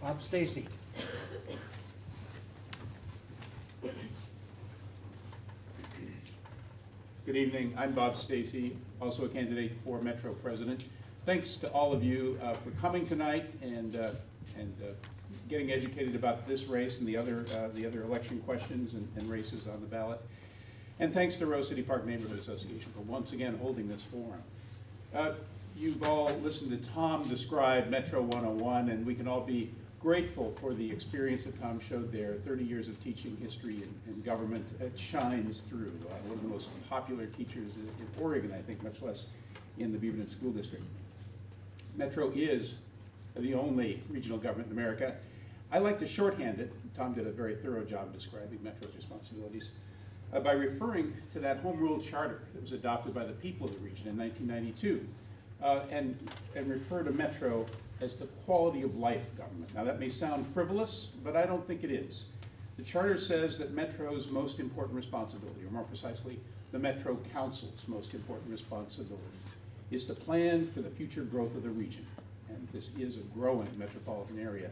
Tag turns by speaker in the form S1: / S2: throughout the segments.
S1: Bob Stacey.
S2: Good evening. I'm Bob Stacey, also a candidate for Metro President. Thanks to all of you for coming tonight and getting educated about this race and the other election questions and races on the ballot. And thanks to Rose City Park Neighborhood Association for once again holding this forum. You've all listened to Tom describe Metro 101, and we can all be grateful for the experience that Tom showed there. 30 years of teaching history and government. It shines through. One of the most popular teachers in Oregon, I think, much less in the Beaverton School District. Metro is the only regional government in America. I like to shorthand it. Tom did a very thorough job describing Metro's responsibilities by referring to that home rule charter that was adopted by the people of the region in 1992 and refer to Metro as the quality of life government. Now that may sound frivolous, but I don't think it is. The charter says that Metro's most important responsibility, or more precisely, the Metro Council's most important responsibility, is to plan for the future growth of the region. And this is a growing metropolitan area.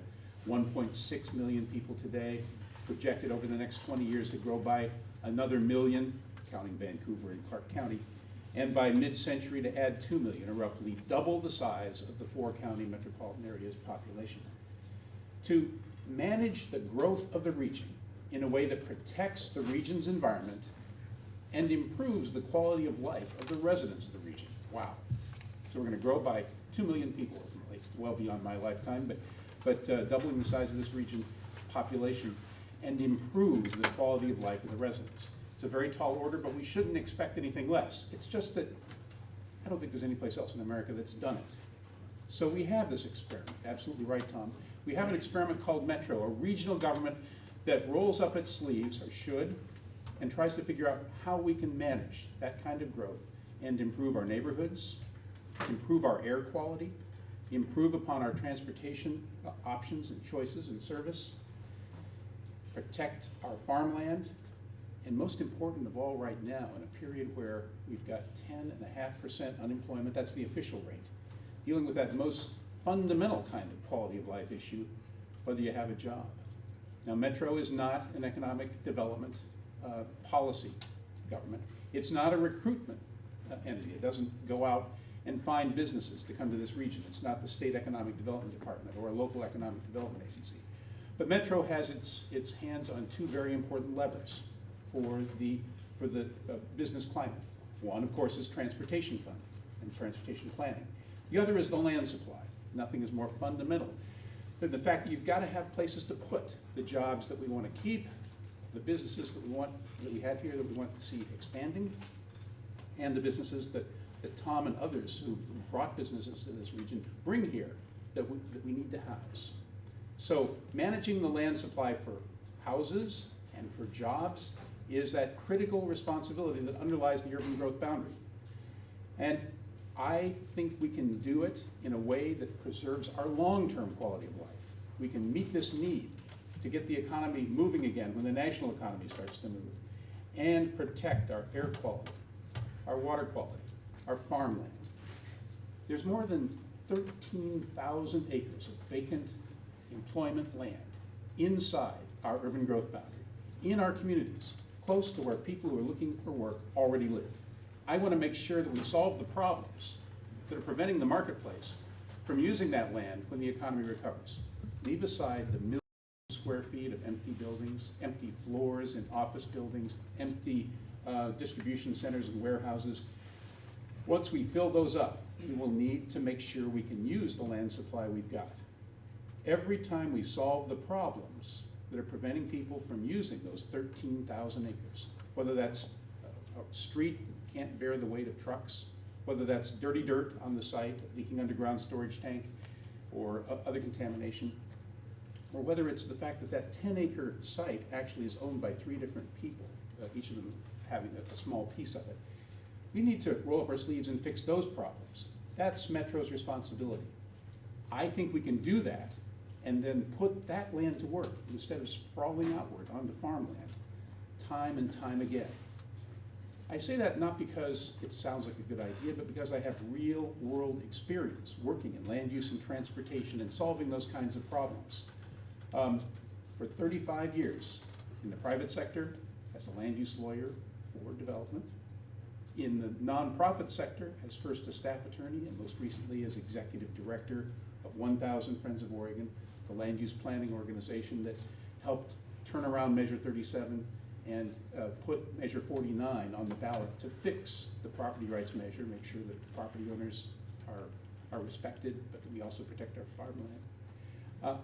S2: 1.6 million people today, projected over the next 20 years to grow by another million, counting Vancouver and Clark County, and by mid-century to add 2 million, or roughly double the size of the 4-county metropolitan area's population. To manage the growth of the region in a way that protects the region's environment and improves the quality of life of the residents of the region. Wow. So we're going to grow by 2 million people, ultimately, well beyond my lifetime, but doubling the size of this region population and improve the quality of life of the residents. It's a very tall order, but we shouldn't expect anything less. It's just that I don't think there's any place else in America that's done it. So we have this experiment, absolutely right, Tom. We have an experiment called Metro, a regional government that rolls up its sleeves, or should, and tries to figure out how we can manage that kind of growth and improve our neighborhoods, improve our air quality, improve upon our transportation options and choices and service, protect our farmland, and most important of all right now, in a period where we've got 10.5% unemployment, that's the official rate, dealing with that most fundamental kind of quality of life issue, whether you have a job. Now, Metro is not an economic development policy government. It's not a recruitment entity. It doesn't go out and find businesses to come to this region. It's not the State Economic Development Department or a local economic development agency. But Metro has its hands on two very important levers for the business climate. One, of course, is transportation funding and transportation planning. The other is the land supply. Nothing is more fundamental than the fact that you've got to have places to put the jobs that we want to keep, the businesses that we have here that we want to see expanding, and the businesses that Tom and others who've brought businesses to this region bring here that we need to house. So managing the land supply for houses and for jobs is that critical responsibility that underlies the urban growth boundary. And I think we can do it in a way that preserves our long-term quality of life. We can meet this need to get the economy moving again when the national economy starts to move, and protect our air quality, our water quality, our farmland. There's more than 13,000 acres of vacant employment land inside our urban growth boundary, in our communities, close to where people who are looking for work already live. I want to make sure that we solve the problems that are preventing the marketplace from using that land when the economy recovers. Leave aside the millions of square feet of empty buildings, empty floors in office buildings, empty distribution centers and warehouses. Once we fill those up, we will need to make sure we can use the land supply we've got. Every time we solve the problems that are preventing people from using those 13,000 acres, whether that's a street that can't bear the weight of trucks, whether that's dirty dirt on the site, leaking underground storage tank, or other contamination, or whether it's the fact that that 10-acre site actually is owned by 3 different people, each of them having a small piece of it. We need to roll up our sleeves and fix those problems. That's Metro's responsibility. I think we can do that and then put that land to work instead of sprawling outward onto farmland time and time again. I say that not because it sounds like a good idea, but because I have real world experience working in land use and transportation and solving those kinds of problems. For 35 years in the private sector as a land use lawyer for development, in the nonprofit sector as first a staff attorney and most recently as executive director of 1,000 Friends of Oregon, the land use planning organization that helped turn around Measure 37 and put Measure 49 on the ballot to fix the property rights measure, make sure that property owners are respected, but that we also protect our farmland.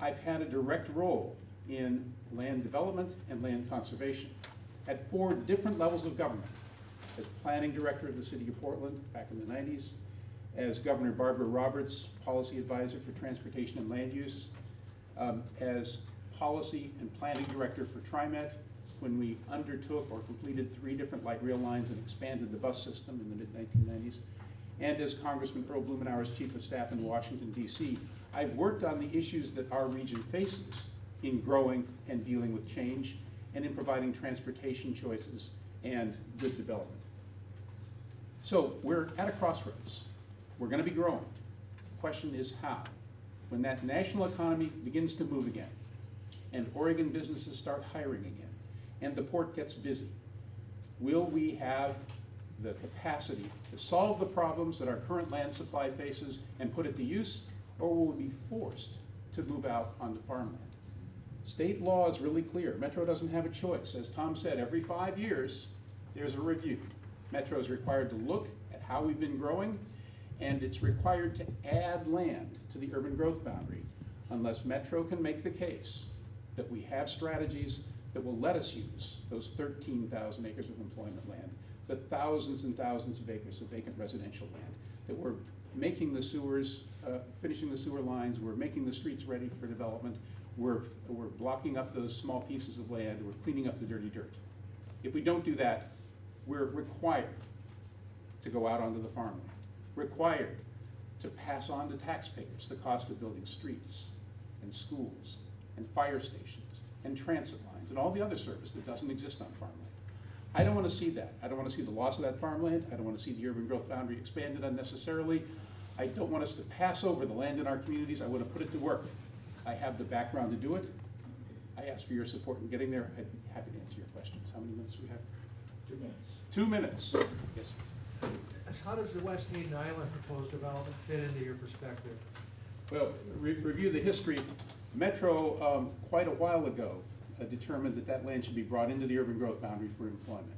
S2: I've had a direct role in land development and land conservation at 4 different levels of government. As planning director of the city of Portland back in the 90s, as Governor Barbara Roberts, policy advisor for transportation and land use, as policy and planning director for TriMet, when we undertook or completed 3 different light rail lines and expanded the bus system in the mid-1990s, and as Congressman Earl Blumenauer's chief of staff in Washington, D.C. I've worked on the issues that our region faces in growing and dealing with change and in providing transportation choices and good development. So we're at a crossroads. We're going to be growing. The question is how. When that national economy begins to move again, and Oregon businesses start hiring again, and the port gets busy, will we have the capacity to solve the problems that our current land supply faces and put it to use, or will we be forced to move out onto farmland? State law is really clear. Metro doesn't have a choice. As Tom said, every 5 years, there's a review. Metro is required to look at how we've been growing, and it's required to add land to the urban growth boundary unless Metro can make the case that we have strategies that will let us use those 13,000 acres of employment land, the thousands and thousands of acres of vacant residential land, that we're making the sewers, finishing the sewer lines, we're making the streets ready for development, we're blocking up those small pieces of land, we're cleaning up the dirty dirt. If we don't do that, we're required to go out onto the farmland, required to pass on to taxpayers the cost of building streets and schools and fire stations and transit lines and all the other service that doesn't exist on farmland. I don't want to see that. I don't want to see the loss of that farmland. I don't want to see the urban growth boundary expanded unnecessarily. I don't want us to pass over the land in our communities. I want to put it to work. I have the background to do it. I ask for your support in getting there. I'd be happy to answer your questions. How many minutes do we have?
S1: 2 minutes.
S2: 2 minutes. Yes.
S1: How does the West Hayden Island proposed development fit into your perspective?
S2: Well, review the history. Metro, quite a while ago, determined that that land should be brought into the urban growth boundary for employment.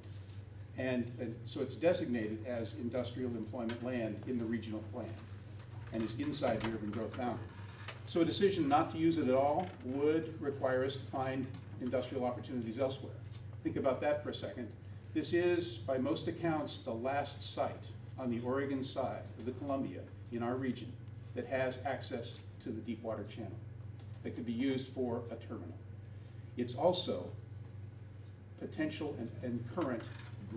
S2: And so it's designated as industrial employment land in the regional plan and is inside the urban growth boundary. So a decision not to use it at all would require us to find industrial opportunities elsewhere. Think about that for a second. This is, by most accounts, the last site on the Oregon side of the Columbia in our region that has access to the Deepwater Channel that could be used for a terminal. It's also potential and current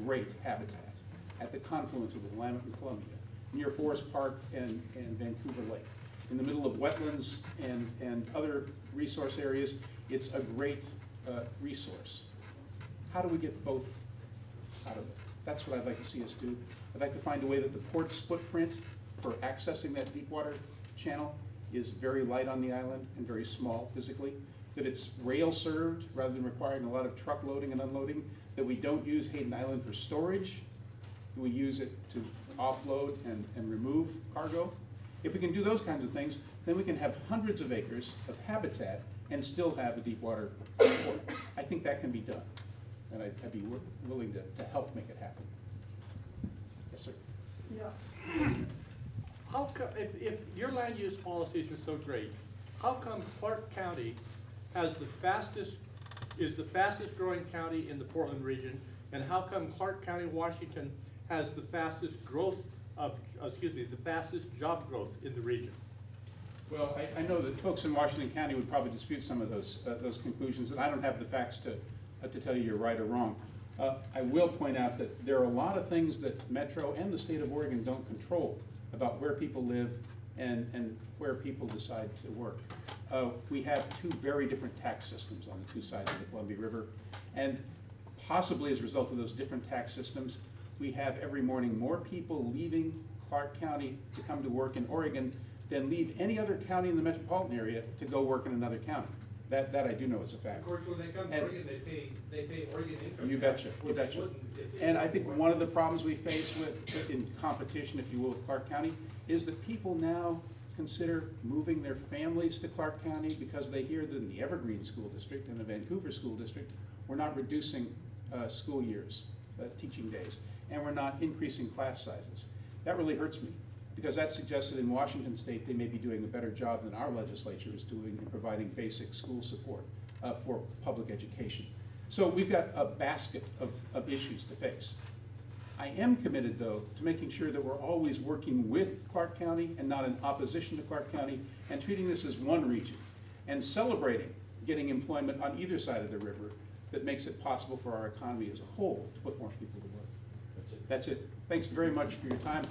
S2: great habitat at the confluence of the Willamette and Columbia, near Forest Park and Vancouver Lake. In the middle of wetlands and other resource areas, it's a great resource. How do we get both out of it? That's what I'd like to see us do. I'd like to find a way that the port's footprint for accessing that Deepwater Channel is very light on the island and very small physically, that it's rail served rather than requiring a lot of truck loading and unloading, that we don't use Hayden Island for storage, we use it to offload and remove cargo. If we can do those kinds of things, then we can have hundreds of acres of habitat and still have a Deepwater port. I think that can be done, and I'd be willing to help make it happen. Yes, sir.
S3: Yeah. How come, if your land use policies are so great, how come Clark County has is the fastest growing county in the Portland region, and how come Clark County, Washington has the fastest the fastest job growth in the region?
S2: Well, I know that folks in Washington County would probably dispute some of those conclusions, and I don't have the facts to tell you you're right or wrong. I will point out that there are a lot of things that Metro and the state of Oregon don't control about where people live and where people decide to work. We have 2 very different tax systems on the 2 sides of the Columbia River, and possibly as a result of those different tax systems, we have every morning more people leaving Clark County to come to work in Oregon than leave any other county in the metropolitan area to go work in another county. That I do know is a fact.
S3: Of course, when they come to
S2: And-
S3: Oregon, they pay Oregon income.
S2: You
S3: tax,
S2: betcha, you
S3: which they
S2: betcha.
S3: wouldn't if-
S2: And I think one of the problems we face with, in competition, if you will, with Clark County, is that people now consider moving their families to Clark County because they hear that in the Evergreen School District and the Vancouver School District, we're not reducing school years, teaching days, and we're not increasing class sizes. That really hurts me, because that suggests that in Washington State, they may be doing a better job than our legislature is doing in providing basic school support for public education. So we've got a basket of issues to face. I am committed, though, to making sure that we're always working with Clark County and not in opposition to Clark County, and treating this as one region, and celebrating getting employment on either side of the river that makes it possible for our economy as a whole to put more people to work. That's it. Thanks very much for your time.